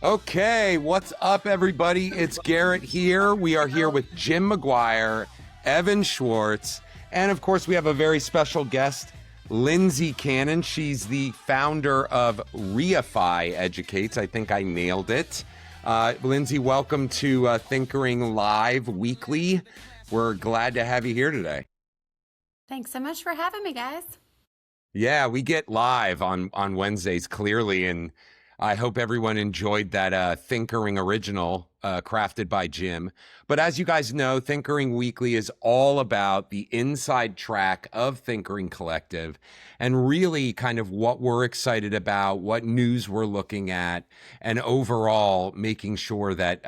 Okay, what's up, everybody? It's Garrett here. We are here with Jim McGuire, Evan Schwartz, and of course, we have a very special guest, Lindsey Cannon. She's the founder of Reify Educates. I think I nailed it. Lindsey, welcome to Thinkering Live Weekly. We're glad to have you here today. Thanks so much for having me, guys. Yeah, we get live on Wednesdays clearly, and I hope everyone enjoyed that Thinkering original crafted by Jim. But as you guys know, Thinkering Weekly is all about the inside track of Thinkering Collective and really kind of what we're excited about, what news we're looking at, and overall making sure that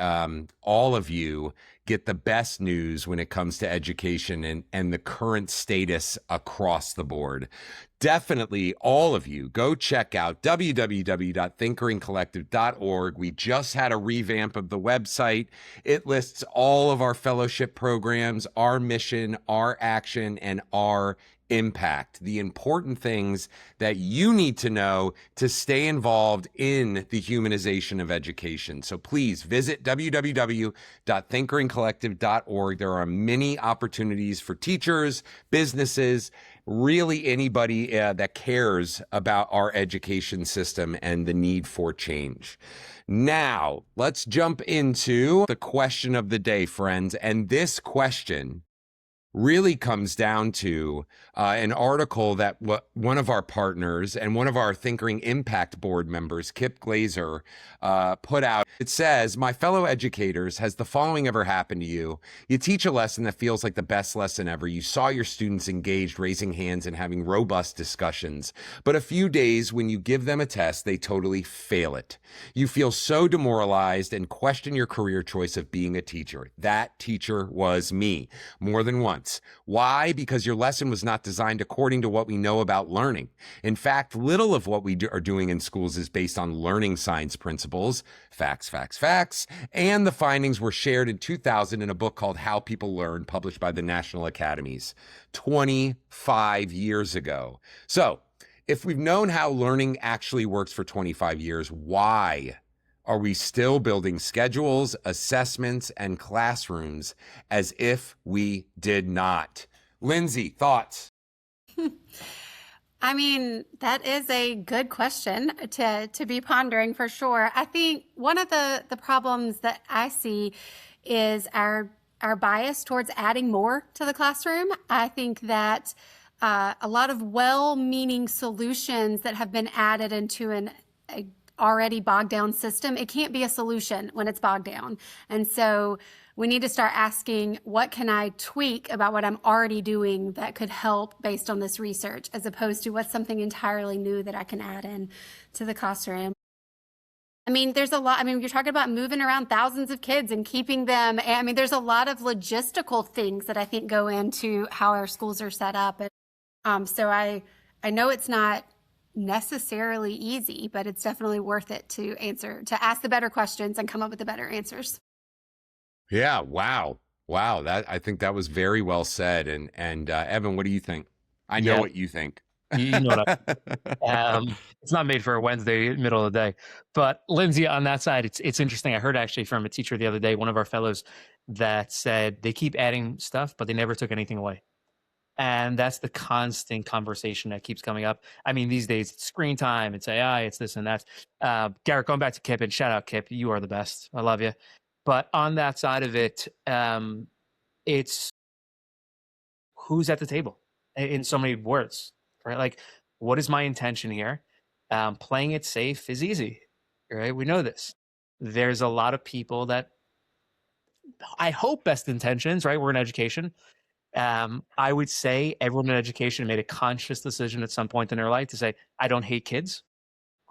all of you get the best news when it comes to education and the current status across the board. Definitely, all of you, go check out www.thinkeringcollective.org. We just had a revamp of the website. It lists all of our fellowship programs, our mission, our action, and our impact, the important things that you need to know to stay involved in the humanization of education. So please visit www.thinkeringcollective.org. There are many opportunities for teachers, businesses, really anybody that cares about our education system and the need for change. Now, let's jump into the question of the day, friends. And this question really comes down to an article that one of our partners and one of our Thinkering Impact Board members, Kip Glazer, put out. It says, "My fellow educators, has the following ever happened to you? You teach a lesson that feels like the best lesson ever. You saw your students engaged, raising hands and having robust discussions. But a few days when you give them a test, they totally fail it. You feel so demoralized and question your career choice of being a teacher. That teacher was me, more than once. Why? Because your lesson was not designed according to what we know about learning. In fact, little of what we are doing in schools is based on learning science principles, facts, facts, facts, and the findings were shared in 2000 in a book called How People Learn, published by the National Academies 25 years ago. So, if we've known how learning actually works for 25 years, why are we still building schedules, assessments, and classrooms as if we did not? Lindsey, thoughts? I mean, that is a good question to be pondering for sure. I think one of the problems that I see is our bias towards adding more to the classroom. I think that a lot of well-meaning solutions that have been added into an already bogged down system, it can't be a solution when it's bogged down. And so we need to start asking, what can I tweak about what I'm already doing that could help based on this research, as opposed to what's something entirely new that I can add in to the classroom. I mean, there's a lot. I mean, you're talking about moving around thousands of kids and keeping them. I mean, there's a lot of logistical things that I think go into how our schools are set up. And so I know it's not necessarily easy, but it's definitely worth it to ask the better questions and come up with the better answers. Yeah, wow. Wow, I think that was very well said. And Evan, what do you think? I know what you think. You know what it's not made for a Wednesday middle of the day. But Lindsey, on that side, it's interesting. I heard actually from a teacher the other day, one of our fellows, that said they keep adding stuff, but they never took anything away. And that's the constant conversation that keeps coming up. I mean, these days it's screen time, it's AI, it's this and that. Garrett, going back to Kip, and shout out Kip, you are the best. I love you. But on that side of it, it's who's at the table in so many words, right? Like, what is my intention here? Playing it safe is easy, right? We know this. There's a lot of people that I hope best intentions, right? We're in education. I would say everyone in education made a conscious decision at some point in their life to say, I don't hate kids,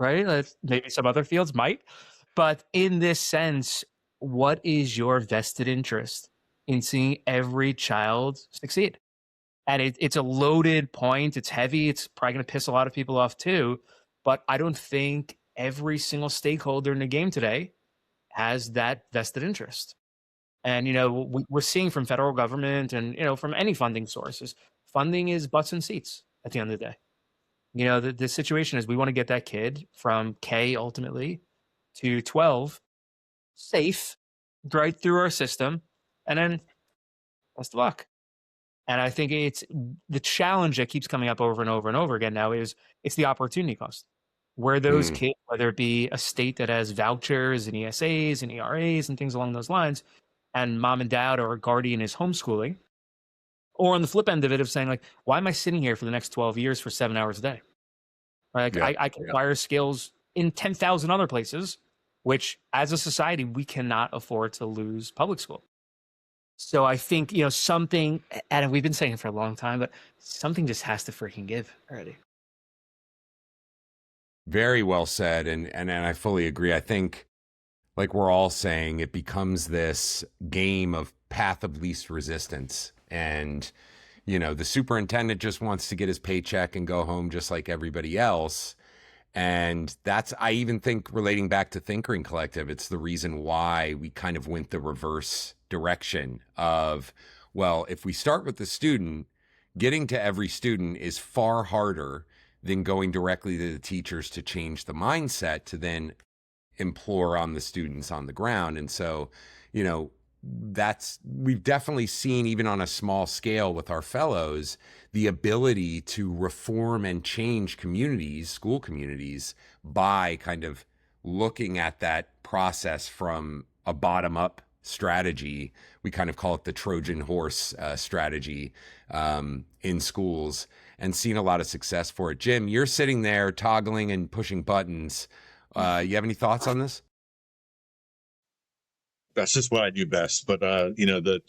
right? Maybe some other fields might. But in this sense, what is your vested interest in seeing every child succeed? And it's a loaded point. It's heavy. It's probably going to piss a lot of people off too. But I don't think every single stakeholder in the game today has that vested interest. And, we're seeing from federal government and, from any funding sources, funding is butts and seats at the end of the day. The situation is we want to get that kid from K ultimately to 12 safe right through our system, and then best of luck. And I think it's the challenge that keeps coming up over and over and over again now is it's the opportunity cost. Where those kids, whether it be a state that has vouchers and ESAs and ERAs and things along those lines, and mom and dad or a guardian is homeschooling, or on the flip end of it of saying like, why am I sitting here for the next 12 years for 7 hours a day? Right? Like, I can acquire skills in 10,000 other places, which as a society, we cannot afford to lose public school. So I think, something, and we've been saying it for a long time, but something just has to freaking give already. Very well said. And I fully agree. I think, like we're all saying, it becomes this game of path of least resistance. And, the superintendent just wants to get his paycheck and go home just like everybody else. And I even think, relating back to Thinkering Collective, it's the reason why we kind of went the reverse direction of, well, if we start with the student, getting to every student is far harder than going directly to the teachers to change the mindset to then implore on the students on the ground. And so, we've definitely seen, even on a small scale with our fellows, the ability to reform and change communities, school communities, by kind of looking at that process from a bottom-up strategy. We kind of call it the Trojan horse strategy in schools, and seen a lot of success for it. Jim, you're sitting there toggling and pushing buttons. You have any thoughts on this? That's just what I do best. But, the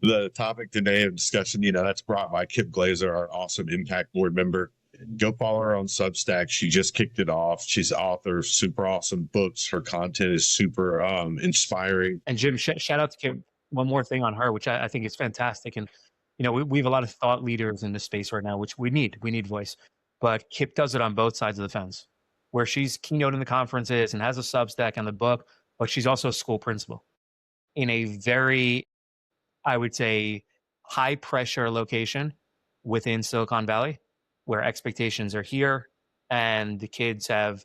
the topic today of discussion, that's brought by Kip Glazer, our awesome Impact Board member. Go follow her on Substack. She just kicked it off. She's an author, super awesome books. Her content is super inspiring. And Jim, shout out to Kip. One more thing on her, which I think is fantastic. And, we have a lot of thought leaders in this space right now, which we need. We need voice. But Kip does it on both sides of the fence, where she's keynoting the conferences and has a Substack and the book, but she's also a school principal in a very, I would say, high pressure location within Silicon Valley, where expectations are here and the kids have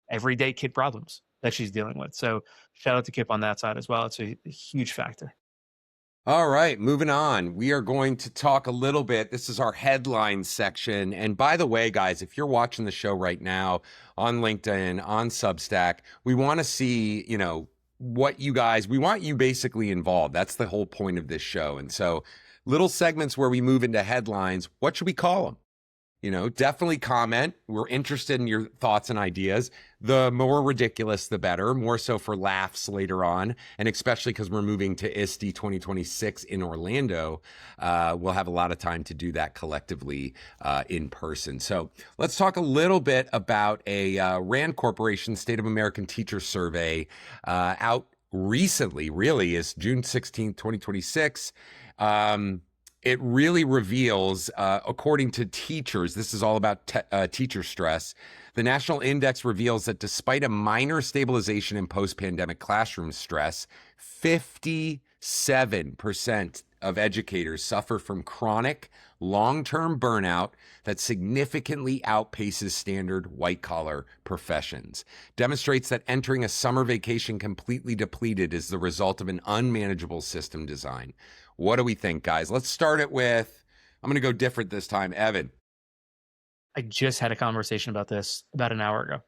everyday kid problems that she's dealing with. So shout out to Kip on that side as well. It's a huge factor. All right, moving on. We are going to talk a little bit. This is our headline section. And by the way, guys, if you're watching the show right now on LinkedIn, on Substack, we want to see, we want you basically involved. That's the whole point of this show. And so little segments where we move into headlines. What should we call them? Definitely comment. We're interested in your thoughts and ideas. The more ridiculous, the better, more so for laughs later on. And especially because we're moving to ISTE 2026 in Orlando, we'll have a lot of time to do that collectively in person. So let's talk a little bit about a RAND Corporation State of American Teacher Survey out recently, really, is June 16th, 2026. It really reveals, according to teachers, this is all about teacher stress. The national index reveals that despite a minor stabilization in post-pandemic classroom stress, 57% of educators suffer from chronic, long-term burnout that significantly outpaces standard white-collar professions. Demonstrates that entering a summer vacation completely depleted is the result of an unmanageable system design. What do we think, guys? Let's start it with, I'm going to go different this time. Evan. I just had a conversation about this about an hour ago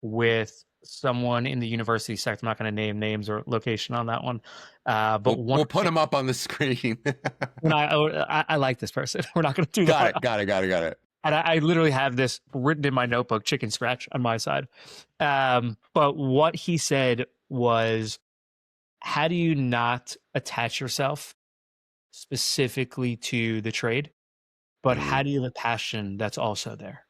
with someone in the university sector. I'm not going to name names or location on that one. But we'll put them up on the screen. I like this person. We're not going to do that. Got it. And I literally have this written in my notebook, chicken scratch on my side. But what he said was, how do you not attach yourself specifically to the trade, but how do you have a passion that's also there?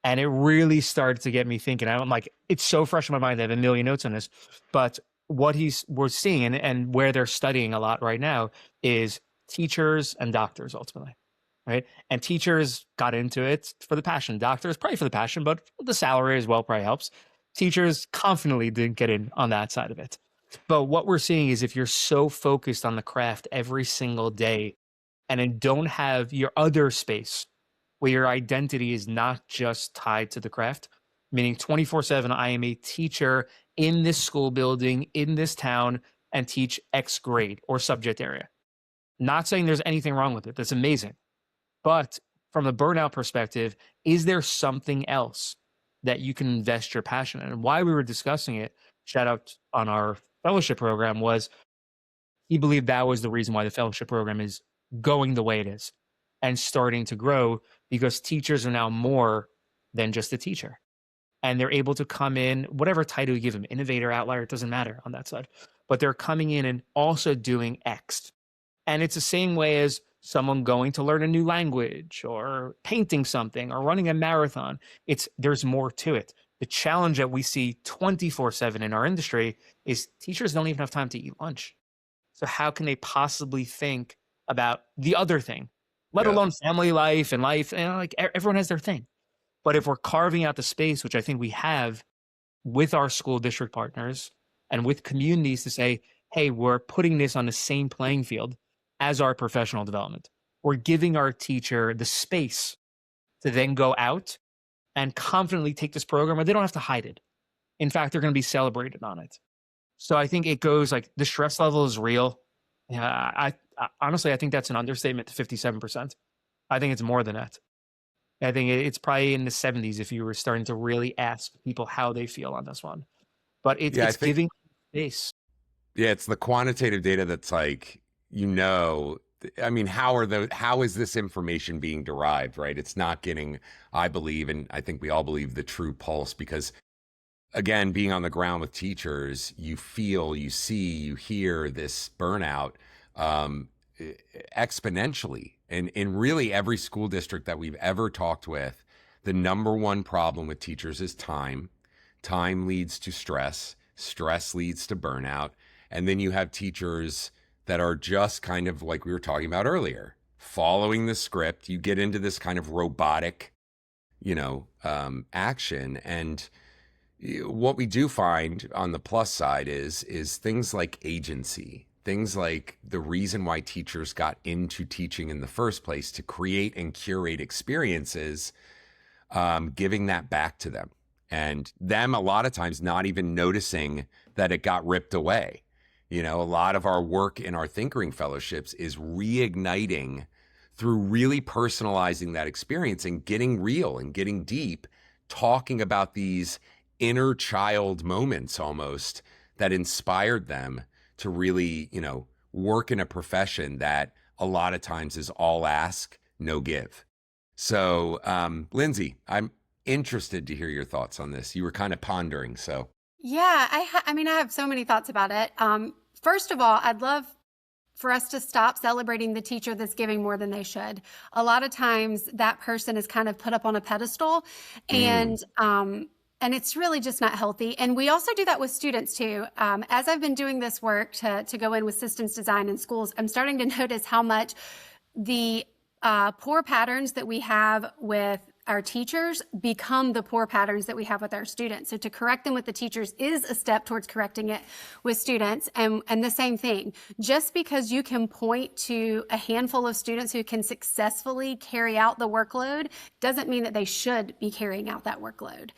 And it really started to get me thinking. I'm like, it's so fresh in my mind. I have a million notes on this, but what we're seeing and where they're studying a lot right now is teachers and doctors ultimately, right? And teachers got into it for the passion. Doctors probably for the passion, but the salary as well probably helps. Teachers confidently didn't get in on that side of it. But what we're seeing is if you're so focused on the craft every single day and then don't have your other space where your identity is not just tied to the craft, meaning 24/7, I am a teacher in this school building, in this town, and teach X grade or subject area. Not saying there's anything wrong with it. That's amazing. But from the burnout perspective, is there something else that you can invest your passion in? And why we were discussing it, shout out on our fellowship program, was he believed that was the reason why the fellowship program is going the way it is and starting to grow, because teachers are now more than just a teacher. And they're able to come in, whatever title you give them, innovator, outlier, it doesn't matter on that side. But they're coming in and also doing X. And it's the same way as someone going to learn a new language or painting something or running a marathon. There's more to it. The challenge that we see 24/7 in our industry is teachers don't even have time to eat lunch. So how can they possibly think about the other thing, let alone family life and life? And like everyone has their thing. But if we're carving out the space, which I think we have with our school district partners and with communities to say, hey, we're putting this on the same playing field as our professional development. We're giving our teacher the space to then go out and confidently take this program, and they don't have to hide it. In fact, they're going to be celebrated on it. So I think it goes like the stress level is real. I honestly, I think that's an understatement to 57%. I think it's more than that. I think it's probably in the 70s if you were starting to really ask people how they feel on this one. But it's giving space. Yeah, it's the quantitative data that's like, I mean, how is this information being derived, right? It's not getting, I believe, and I think we all believe, the true pulse, because again, being on the ground with teachers, you feel, you see, you hear this burnout exponentially. And in really every school district that we've ever talked with, the number one problem with teachers is time. Time leads to stress. Stress leads to burnout. And then you have teachers that are just kind of like we were talking about earlier, following the script. You get into this kind of robotic, action. And what we do find on the plus side is things like agency, things like the reason why teachers got into teaching in the first place, to create and curate experiences, giving that back to them, and them a lot of times not even noticing that it got ripped away. A lot of our work in our Thinkering fellowships is reigniting through really personalizing that experience and getting real and getting deep, talking about these inner child moments almost that inspired them to really, work in a profession that a lot of times is all ask, no give. So, Lindsey, I'm interested to hear your thoughts on this. You were kind of pondering, so. Yeah, I mean, I have so many thoughts about it. First of all, I'd love for us to stop celebrating the teacher that's giving more than they should. A lot of times that person is kind of put up on a pedestal, and it's really just not healthy. And we also do that with students too. As I've been doing this work to go in with systems design in schools, I'm starting to notice how much the poor patterns that we have with our teachers become the poor patterns that we have with our students. So to correct them with the teachers is a step towards correcting it with students. And the same thing, just because you can point to a handful of students who can successfully carry out the workload doesn't mean that they should be carrying out that workload.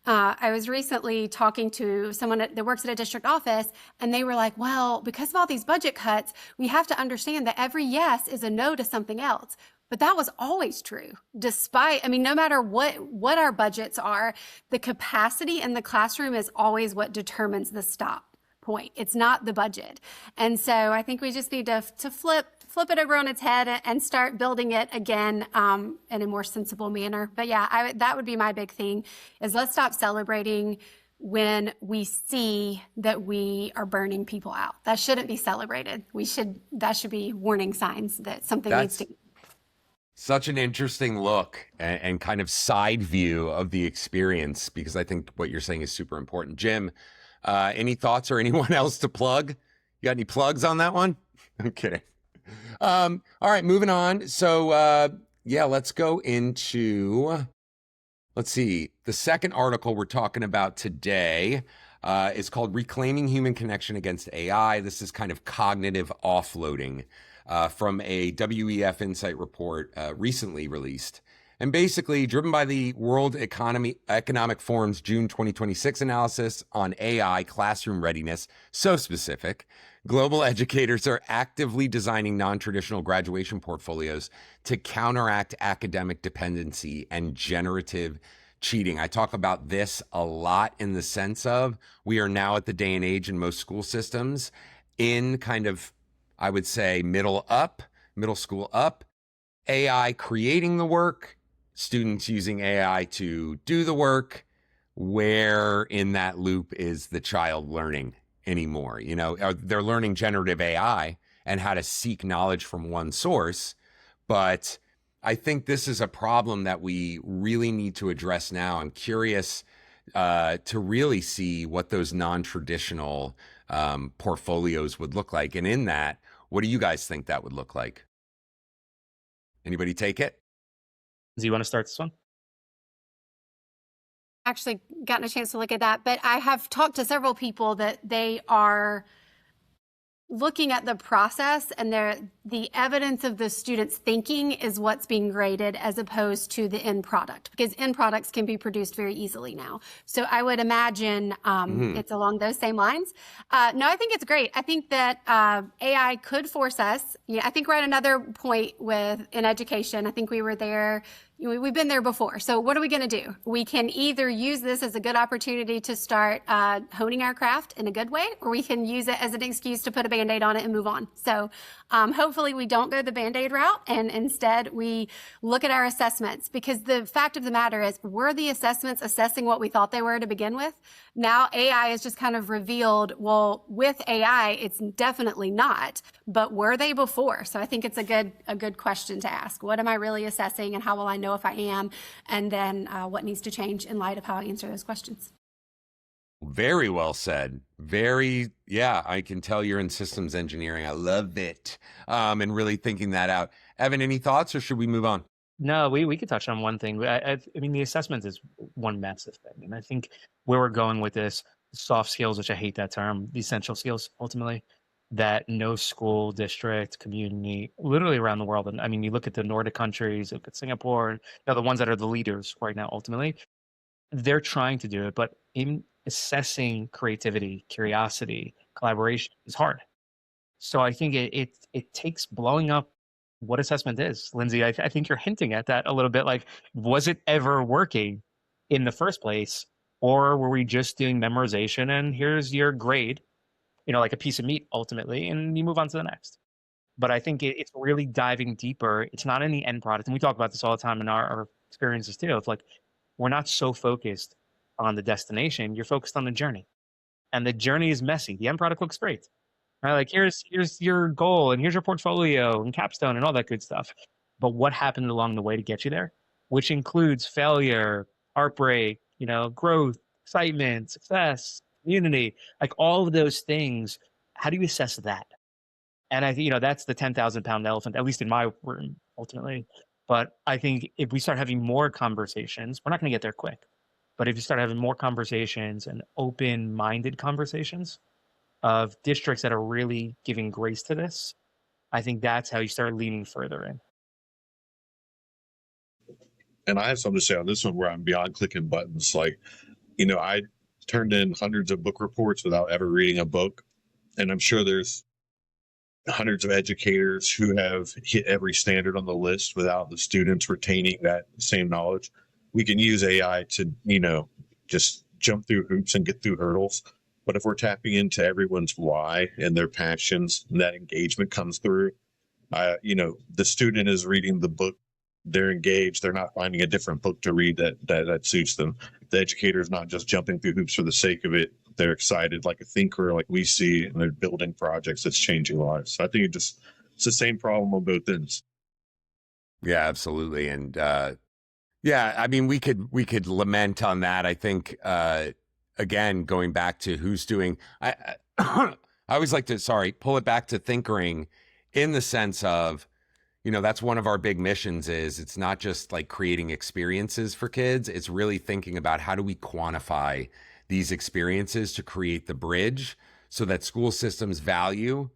I was recently talking to someone that works at a district office, and they were like, well, because of all these budget cuts, we have to understand that every yes is a no to something else. But that was always true, no matter what our budgets are, the capacity in the classroom is always what determines the stop point. It's not the budget. And so I think we just need to flip it over on its head and start building it again in a more sensible manner. But yeah, that would be my big thing, is let's stop celebrating when we see that we are burning people out. That shouldn't be celebrated. That should be warning signs that something needs to. Such an interesting look and kind of side view of the experience, because I think what you're saying is super important. Jim, any thoughts or anyone else to plug? You got any plugs on that one? Okay. All right, moving on. So, let's go into, let's see. The second article we're talking about today is called Reclaiming Human Connection Against AI. This is kind of cognitive offloading from a WEF Insight report recently released. And basically, driven by the World Economic Forum's June 2026 analysis on AI classroom readiness, so specific, global educators are actively designing non-traditional graduation portfolios to counteract academic dependency and generative cheating. I talk about this a lot in the sense of we are now at the day and age in most school systems in kind of, I would say, middle school up, AI creating the work, students using AI to do the work. Where in that loop is the child learning anymore? You know, they're learning generative AI and how to seek knowledge from one source. But I think this is a problem that we really need to address now. I'm curious to really see what those non-traditional portfolios would look like. And in that, what do you guys think that would look like? Anybody take it? Do you want to start this one? Actually gotten a chance to look at that, but I have talked to several people that they are looking at the process, and the evidence of the students' thinking is what's being graded as opposed to the end product, because end products can be produced very easily now. So I would imagine it's along those same lines. No, I think it's great. I think that AI could force us. I think we're at another point in education. I think we were there. We've been there before. So what are we going to do? We can either use this as a good opportunity to start honing our craft in a good way, or we can use it as an excuse to put a Band-Aid on it and move on. So hopefully we don't go the Band-Aid route, and instead we look at our assessments, because the fact of the matter is, were the assessments assessing what we thought they were to begin with? Now AI has just kind of revealed, well, with AI, it's definitely not, but were they before? So I think it's a good question to ask. What am I really assessing, and how will I know if I am? And then what needs to change in light of how I answer those questions? Very well said. I can tell you're in systems engineering. I love it. And really thinking that out. Evan, any thoughts, or should we move on? No, we could touch on one thing. I mean, the assessment is one massive thing. And I think where we're going with this, soft skills, which I hate that term, the essential skills, ultimately, that no school, district, community, literally around the world. And I mean, you look at the Nordic countries, look at Singapore, the ones that are the leaders right now, ultimately, they're trying to do it. But in assessing creativity, curiosity, collaboration is hard. So I think it takes blowing up what assessment is. Lindsey, I think you're hinting at that a little bit. Like, was it ever working in the first place? Or were we just doing memorization and here's your grade, like a piece of meat ultimately, and you move on to the next? But I think it's really diving deeper. It's not in the end product. And we talk about this all the time in our experiences too. It's like, we're not so focused on the destination. You're focused on the journey. And the journey is messy. The end product looks great. Right? Like, here's your goal, and here's your portfolio and capstone and all that good stuff. But what happened along the way to get you there, which includes failure, heartbreak, growth, excitement, success, community, like all of those things. How do you assess that? And I think, that's the 10,000-pound elephant, at least in my room, ultimately. But I think if we start having more conversations, we're not going to get there quick. But if you start having more conversations and open-minded conversations of districts that are really giving grace to this, I think that's how you start leaning further in. And I have something to say on this one where I'm beyond clicking buttons. Like, I turned in hundreds of book reports without ever reading a book. And I'm sure there's hundreds of educators who have hit every standard on the list without the students retaining that same knowledge. We can use AI to, just jump through hoops and get through hurdles. But if we're tapping into everyone's why and their passions, and that engagement comes through, the student is reading the book, they're engaged, they're not finding a different book to read that suits them. The educator is not just jumping through hoops for the sake of it. They're excited, like a thinker, like we see, and they're building projects that's changing lives. So I think it's the same problem on both ends. Yeah, absolutely. And I mean, we could lament on that. I think again, going back to who's doing, I always like to pull it back to Thinkering, in the sense of, that's one of our big missions. Is it's not just like creating experiences for kids. It's really thinking about how do we quantify these experiences to create the bridge so that school systems value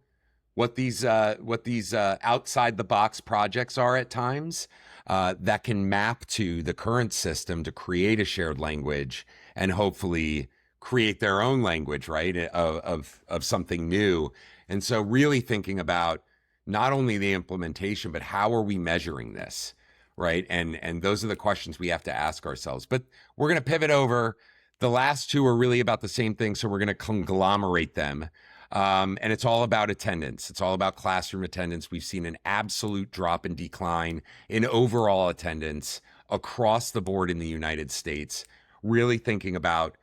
what these outside the box projects are at times that can map to the current system to create a shared language and hopefully create their own language, right, of something new. And so really thinking about not only the implementation, but how are we measuring this, right? And those are the questions we have to ask ourselves. But we're going to pivot over. The last two are really about the same thing, so we're going to conglomerate them. And it's all about attendance. It's all about classroom attendance. We've seen an absolute drop in decline in overall attendance across the board in the United States. Really thinking about,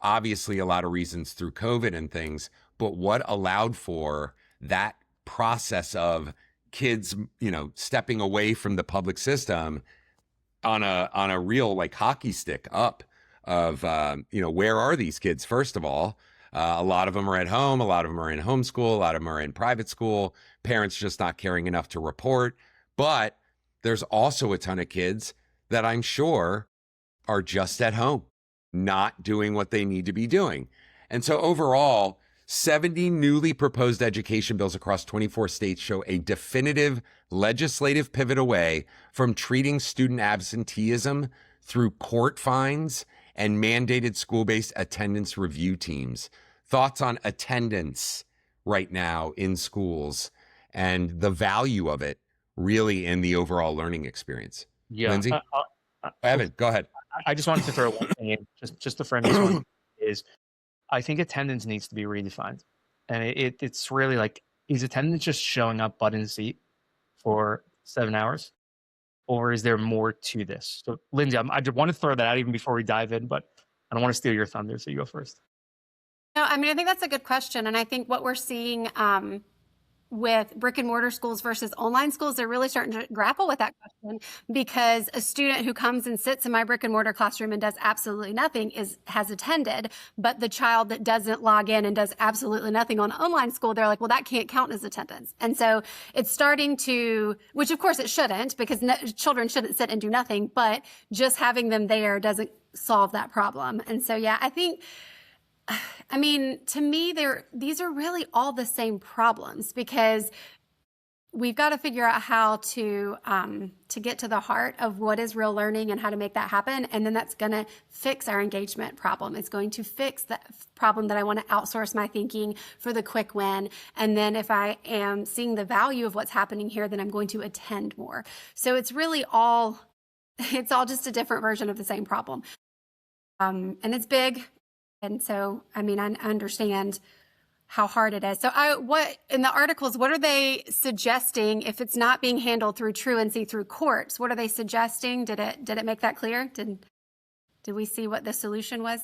obviously a lot of reasons through COVID and things, but what allowed for that process of kids, stepping away from the public system on a real like hockey stick up of, where are these kids? First of all, a lot of them are at home. A lot of them are in homeschool. A lot of them are in private school. Parents just not caring enough to report. But there's also a ton of kids that I'm sure are just at home, not doing what they need to be doing. And so overall, 70 newly proposed education bills across 24 states show a definitive legislative pivot away from treating student absenteeism through court fines and mandated school-based attendance review teams. Thoughts on attendance right now in schools and the value of it really in the overall learning experience? Yeah. Lindsey? Evan, go ahead. I just wanted to throw one thing in, just to frame this one, is I think attendance needs to be redefined. And it's really like, is attendance just showing up butt in seat for 7 hours? Or is there more to this? So, Lindsey, I just want to throw that out even before we dive in, but I don't want to steal your thunder, so you go first. No, I mean, I think that's a good question. And I think what we're seeing with brick and mortar schools versus online schools, they're really starting to grapple with that question, because a student who comes and sits in my brick and mortar classroom and does absolutely nothing has attended, but the child that doesn't log in and does absolutely nothing on online school, they're like, well, that can't count as attendance. And so it's starting to, which of course it shouldn't, because children shouldn't sit and do nothing, but just having them there doesn't solve that problem. And so, yeah, I think, I mean, to me, these are really all the same problems, because we've got to figure out how to get to the heart of what is real learning and how to make that happen. And then that's going to fix our engagement problem. It's going to fix the problem that I want to outsource my thinking for the quick win. And then if I am seeing the value of what's happening here, then I'm going to attend more. So it's really it's all just a different version of the same problem. And it's big. And so, I mean, I understand how hard it is. So what in the articles, what are they suggesting if it's not being handled through truancy through courts? What are they suggesting? Did it make that clear? Did we see what the solution was?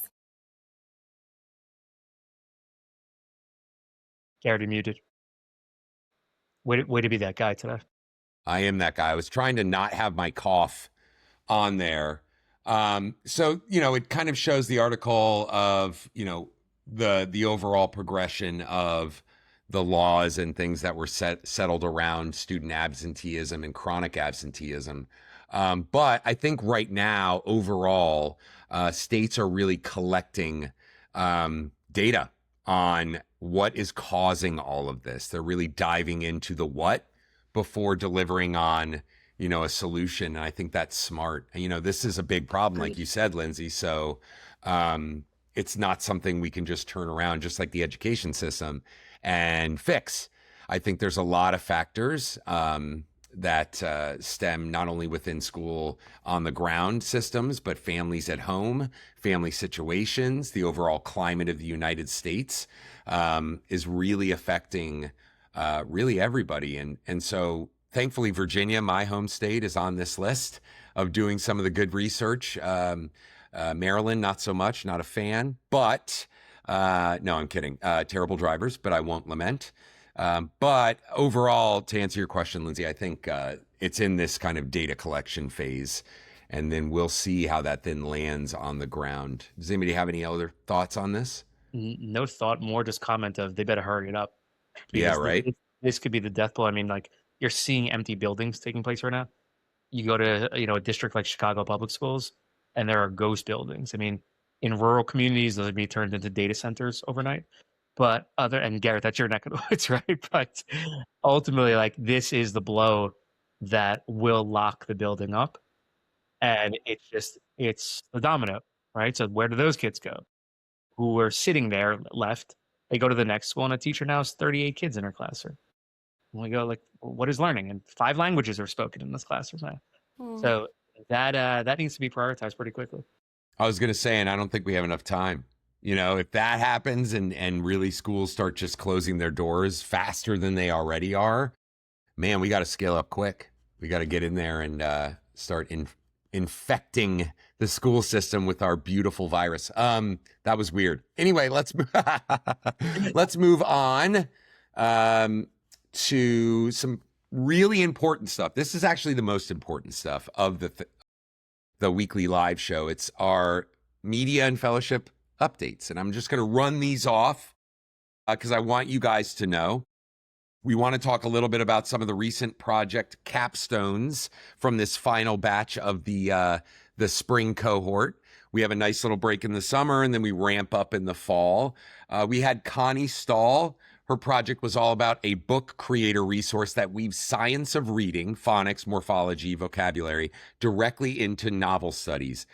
Garrett, muted. Way to be that guy today. I am that guy. I was trying to not have my cough on there. So, it kind of shows the article of, the overall progression of the laws and things that were settled around student absenteeism and chronic absenteeism. But I think right now, overall, states are really collecting data on what is causing all of this. They're really diving into the what before delivering on a solution. And I think that's smart. This is a big problem, like you said, Lindsey. So it's not something we can just turn around, just like the education system, and fix. I think there's a lot of factors that stem not only within school on the ground systems, but families at home, family situations, the overall climate of the United States is really affecting really everybody. And so thankfully, Virginia, my home state, is on this list of doing some of the good research. Maryland, not so much, not a fan, but no, I'm kidding. Terrible drivers, but I won't lament. But overall, to answer your question, Lindsey, I think it's in this kind of data collection phase, and then we'll see how that then lands on the ground. Does anybody have any other thoughts on this? No thought, more just comment of they better hurry it up. Yeah, right. This could be the death blow. I mean, like, you're seeing empty buildings taking place right now. You go to, a district like Chicago Public Schools, and there are ghost buildings. I mean, in rural communities, those would be turned into data centers overnight. But and Garrett, that's your neck of the woods, right? But ultimately, like, this is the blow that will lock the building up. And it's the domino, right? So where do those kids go who were sitting there left? They go to the next school, and a teacher now has 38 kids in her classroom. And we go, like, what is learning? And 5 languages are spoken in this classroom now. So that needs to be prioritized pretty quickly. I was going to say, and I don't think we have enough time. You know, if that happens and really schools start just closing their doors faster than they already are, man, we got to scale up quick. We got to get in there and start infecting the school system with our beautiful virus. That was weird. Anyway, let's move on to some really important stuff. This is actually the most important stuff of the weekly live show. It's our media and fellowship updates. And I'm just going to run these off because I want you guys to know. We want to talk a little bit about some of the recent project capstones from this final batch of the spring cohort. We have a nice little break in the summer, and then we ramp up in the fall. We had Connie Stahl. Her project was all about a book creator resource that weaves science of reading, phonics, morphology, vocabulary, directly into novel studies,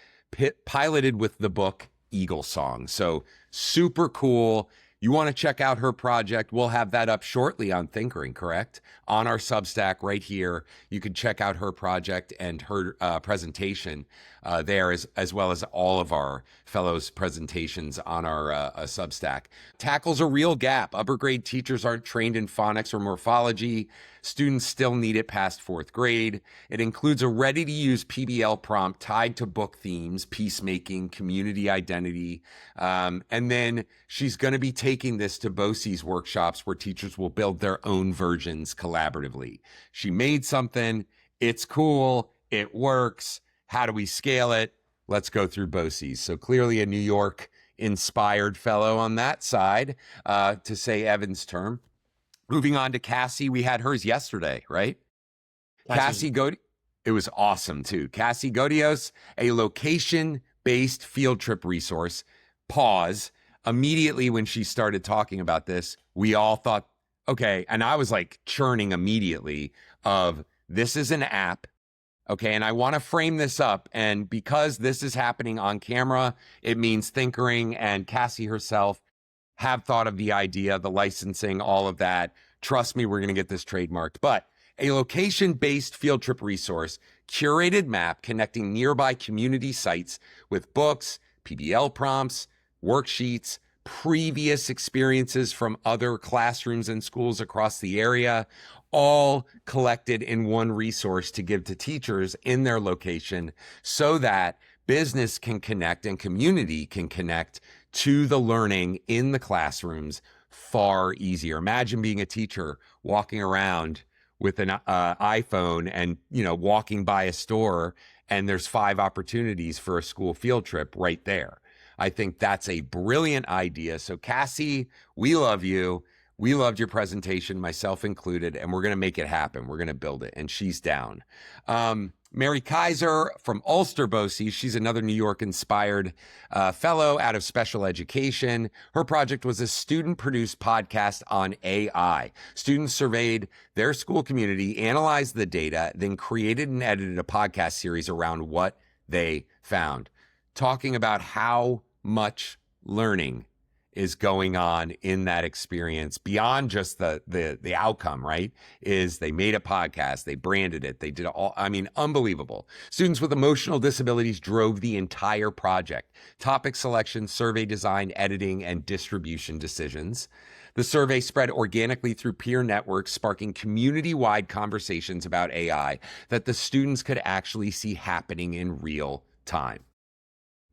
piloted with the book Eagle Song. So super cool. You want to check out her project. We'll have that up shortly on Thinkering, correct? On our Substack right here. You can check out her project and her presentation there, as well as all of our fellows' presentations on our Substack. Tackles a real gap. Upper grade teachers aren't trained in phonics or morphology. Students still need it past 4th grade. It includes a ready-to-use PBL prompt tied to book themes, peacemaking, community identity. And then she's going to be taking this to BOCES workshops where teachers will build their own versions collaboratively. She made something. It's cool. It works. How do we scale it? Let's go through BOCES. So clearly a New York inspired fellow on that side, to say Evan's term. Moving on to Cassie, we had hers yesterday, right? Cassie Godios, it was awesome too. Cassie Godios, a location-based field trip resource. Pause. Immediately when she started talking about this, we all thought, okay, and I was like churning immediately of this is an app. Okay, and I want to frame this up, and because this is happening on camera, it means Thinkering and Cassie herself have thought of the idea, the licensing, all of that. Trust me, we're going to get this trademarked. But a location-based field trip resource, curated map connecting nearby community sites with books, PBL prompts, worksheets, previous experiences from other classrooms and schools across the area, all collected in one resource to give to teachers in their location so that business can connect and community can connect to the learning in the classrooms far easier. Imagine being a teacher walking around with an iPhone and, walking by a store and there's 5 opportunities for a school field trip right there. I think that's a brilliant idea. So Cassie, we love you. We loved your presentation, myself included, and we're going to make it happen. We're going to build it, and she's down. Mary Kaiser from Ulster BOCES, she's another New York-inspired fellow out of special education. Her project was a student-produced podcast on AI. Students surveyed their school community, analyzed the data, then created and edited a podcast series around what they found, talking about how much learning is going on in that experience beyond just the outcome, right? Is they made a podcast, they branded it, they did unbelievable. Students with emotional disabilities drove the entire project. Topic selection, survey design, editing, and distribution decisions. The survey spread organically through peer networks, sparking community-wide conversations about AI that the students could actually see happening in real time.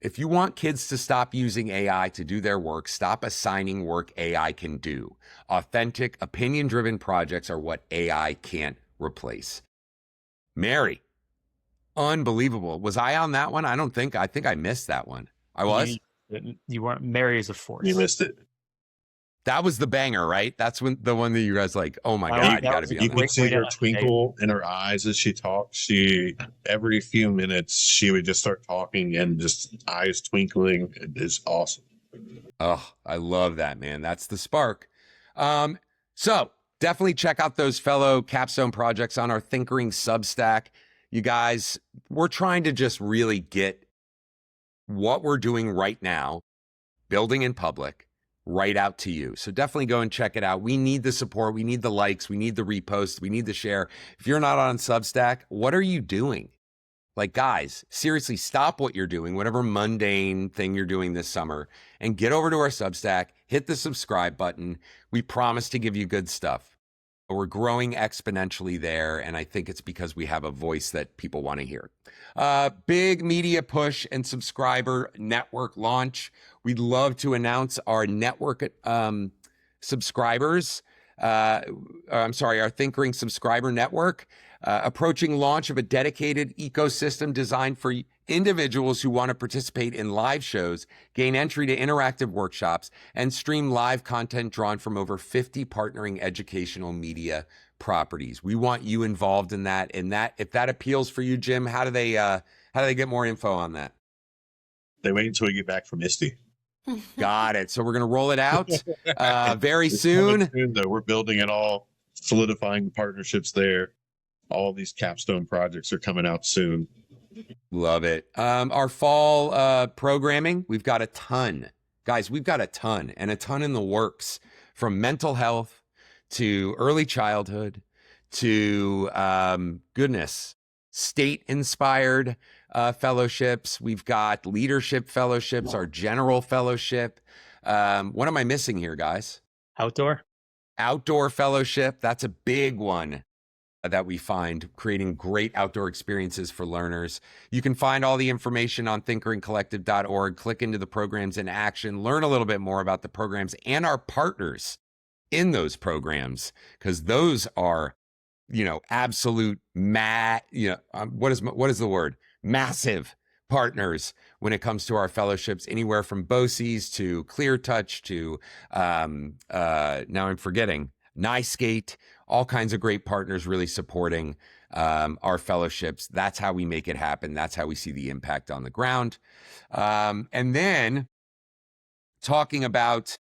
If you want kids to stop using AI to do their work, stop assigning work AI can do. Authentic, opinion-driven projects are what AI can't replace. Mary, unbelievable. Was I on that one? I think I missed that one. I was? You weren't. Mary is a force. You missed it. That was the banger, right? That's the one that you guys like, oh my God, you got to be on You that. could see her twinkle in her eyes as she talked. Every few minutes, she would just start talking and just eyes twinkling. It is awesome. Oh, I love that, man. That's the spark. So definitely check out those fellow capstone projects on our Thinkering Substack. You guys, we're trying to just really get what we're doing right now, building in public, right out to you. So definitely go and check it out. We need the support. We need the likes. We need the reposts. We need the share. If you're not on Substack, what are you doing? Like, guys, seriously, stop what you're doing, whatever mundane thing you're doing this summer, and get over to our Substack, hit the subscribe button. We promise to give you good stuff. We're growing exponentially there, and I think it's because we have a voice that people want to hear. Big media push and subscriber network launch. We'd love to announce our network subscribers. Our Thinkering subscriber network. Approaching launch of a dedicated ecosystem designed for individuals who want to participate in live shows, gain entry to interactive workshops, and stream live content drawn from over 50 partnering educational media properties. We want you involved in that. And that, if that appeals for you, Jim, how do they get more info on that? They wait until we get back from ISTE. Got it. So we're going to roll it out very It's soon. coming soon, though. We're building it all, solidifying the partnerships there. All these capstone projects are coming out soon. Love it. Our fall programming, we've got a ton. Guys, we've got a ton, and a ton in the works, from mental health to early childhood to, state-inspired fellowships. We've got leadership fellowships, our general fellowship. What am I missing here, guys? Outdoor fellowship. That's a big one that we find, creating great outdoor experiences for learners. You can find all the information on thinkeringcollective.org. Click into the programs in action, learn a little bit more about the programs and our partners in those programs, because those are, absolute what is the word? Massive partners when it comes to our fellowships, anywhere from BOCES to Clear Touch to, now I'm forgetting, NYSCATE, all kinds of great partners really supporting our fellowships. That's how we make it happen. That's how we see the impact on the ground. And then talking about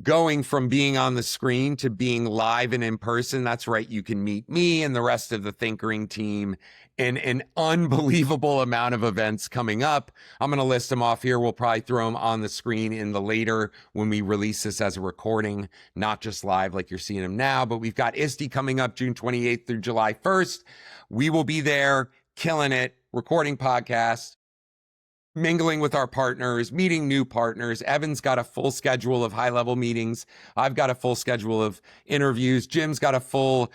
going from being on the screen to being live and in person. That's right. You can meet me and the rest of the Thinkering team in an unbelievable amount of events coming up. I'm going to list them off here. We'll probably throw them on the screen in the later when we release this as a recording, not just live like you're seeing them now. But we've got ISTE coming up June 28th through July 1st. We will be there, killing it, recording podcasts, mingling with our partners, meeting new partners. Evan's got a full schedule of high-level meetings. I've got a full schedule of interviews. Jim's got a full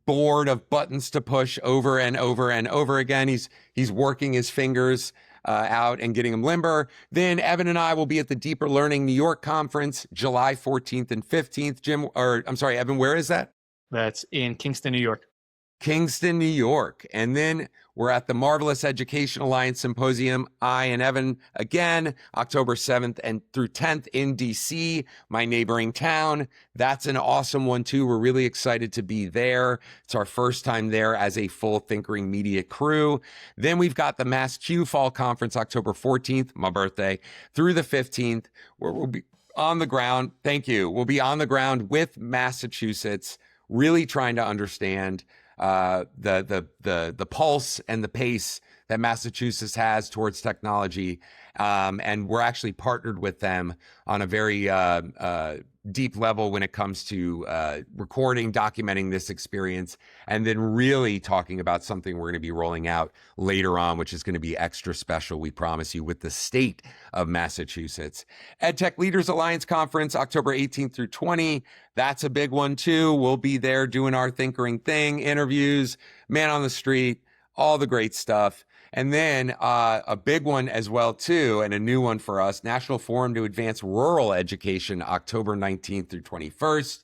board of buttons to push over and over and over again. He's working his fingers out and getting them limber. Then Evan and I will be at the Deeper Learning New York conference, July 14th and 15th. Evan, where is that? That's in Kingston, New York. Kingston, New York. And then we're at the Marvelous Education Alliance Symposium, I and Evan again, October 7th and through 10th in DC, my neighboring town. That's an awesome one too. We're really excited to be there. It's our first time there as a full Thinkering media crew. Then we've got the Mass Q Fall Conference, October 14th, my birthday, through the 15th, where we'll be on the ground. Thank you. We'll be on the ground with Massachusetts, really trying to understand the pulse and the pace that Massachusetts has towards technology. And we're actually partnered with them on a very deep level when it comes to recording, documenting this experience, and then really talking about something we're going to be rolling out later on, which is going to be extra special, we promise you, with the state of Massachusetts. EdTech Leaders Alliance Conference, October 18th through 20. That's a big one too. We'll be there doing our Thinkering thing, interviews, man on the street, all the great stuff. And then a big one as well, too, and a new one for us, National Forum to Advance Rural Education, October 19th through 21st.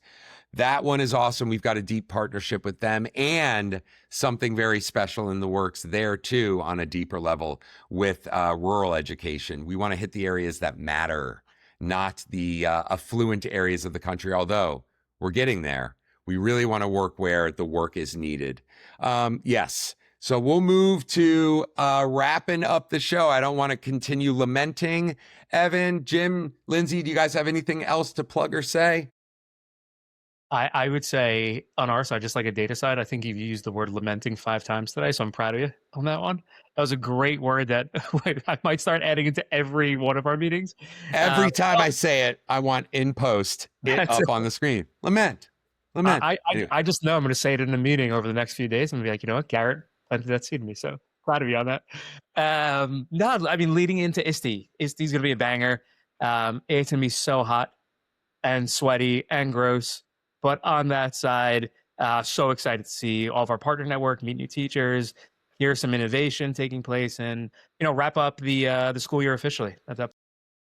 That one is awesome. We've got a deep partnership with them and something very special in the works there, too, on a deeper level with rural education. We want to hit the areas that matter, not the affluent areas of the country, although we're getting there. We really want to work where the work is needed. Yes. So we'll move to wrapping up the show. I don't want to continue lamenting. Evan, Jim, Lindsey, do you guys have anything else to plug or say? I would say on our side, just like a data side, I think you've used the word lamenting 5 times today. So I'm proud of you on that one. That was a great word that I might start adding into every one of our meetings. Every time I say it, I want in post it up on the screen. Lament. I Anyway. just know I'm going to say it in the meeting over the next few days. I'm going to be like, you know what, Garrett planted that seed in me. So proud of you on that. No, I mean, leading into ISTE. ISTE's going to be a banger. It's going to be so hot and sweaty and gross. But on that side, so excited to see all of our partner network, meet new teachers, hear some innovation taking place, and wrap up the school year officially. That's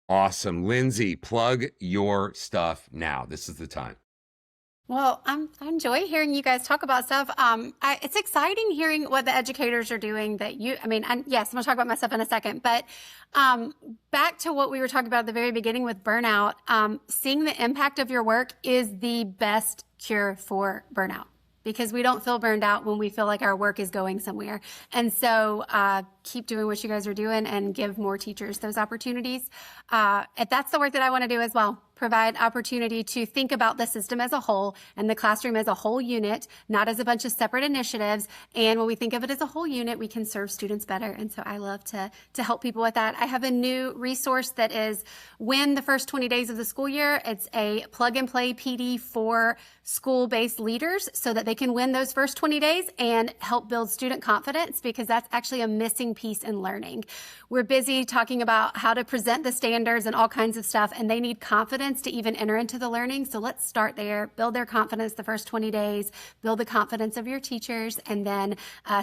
Awesome. Lindsey, plug your stuff now. This is the time. Well, I enjoy hearing you guys talk about stuff. It's exciting hearing what the educators are doing yes, I'm going to talk about my stuff in a second, but back to what we were talking about at the very beginning with burnout, seeing the impact of your work is the best cure for burnout, because we don't feel burned out when we feel like our work is going somewhere. And so keep doing what you guys are doing and give more teachers those opportunities. That's the work that I want to do as well. Provide opportunity to think about the system as a whole and the classroom as a whole unit, not as a bunch of separate initiatives. And when we think of it as a whole unit, we can serve students better. And so I love to help people with that. I have a new resource that is Win the First 20 Days of the School Year. It's a plug and play PD for school-based leaders so that they can win those first 20 days and help build student confidence, because that's actually a missing piece in learning. We're busy talking about how to present the standards and all kinds of stuff, and they need confidence to even enter into the learning. So let's start there, build their confidence the first 20 days, build the confidence of your teachers, and then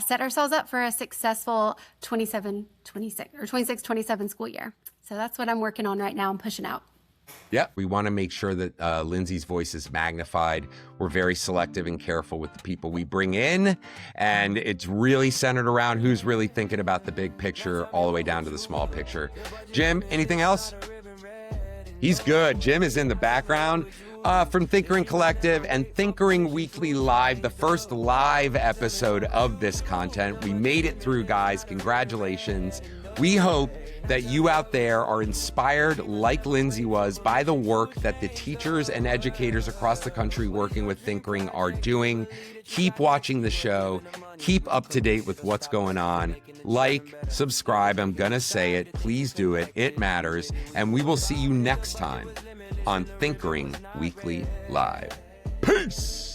set ourselves up for a successful 26-27 school year. So that's what I'm working on right now. I'm pushing out. Yeah, we want to make sure that Lindsey's voice is magnified. We're very selective and careful with the people we bring in, and it's really centered around who's really thinking about the big picture all the way down to the small picture. Jim, anything else? He's good. Jim is in the background from Thinkering Collective and Thinkering Weekly Live, the first live episode of this content. We made it through, guys. Congratulations. We hope that you out there are inspired, like Lindsey was, by the work that the teachers and educators across the country working with Thinkering are doing. Keep watching the show. Keep up to date with what's going on. Like, subscribe. I'm going to say it. Please do it. It matters. And we will see you next time on Thinkering Weekly Live. Peace.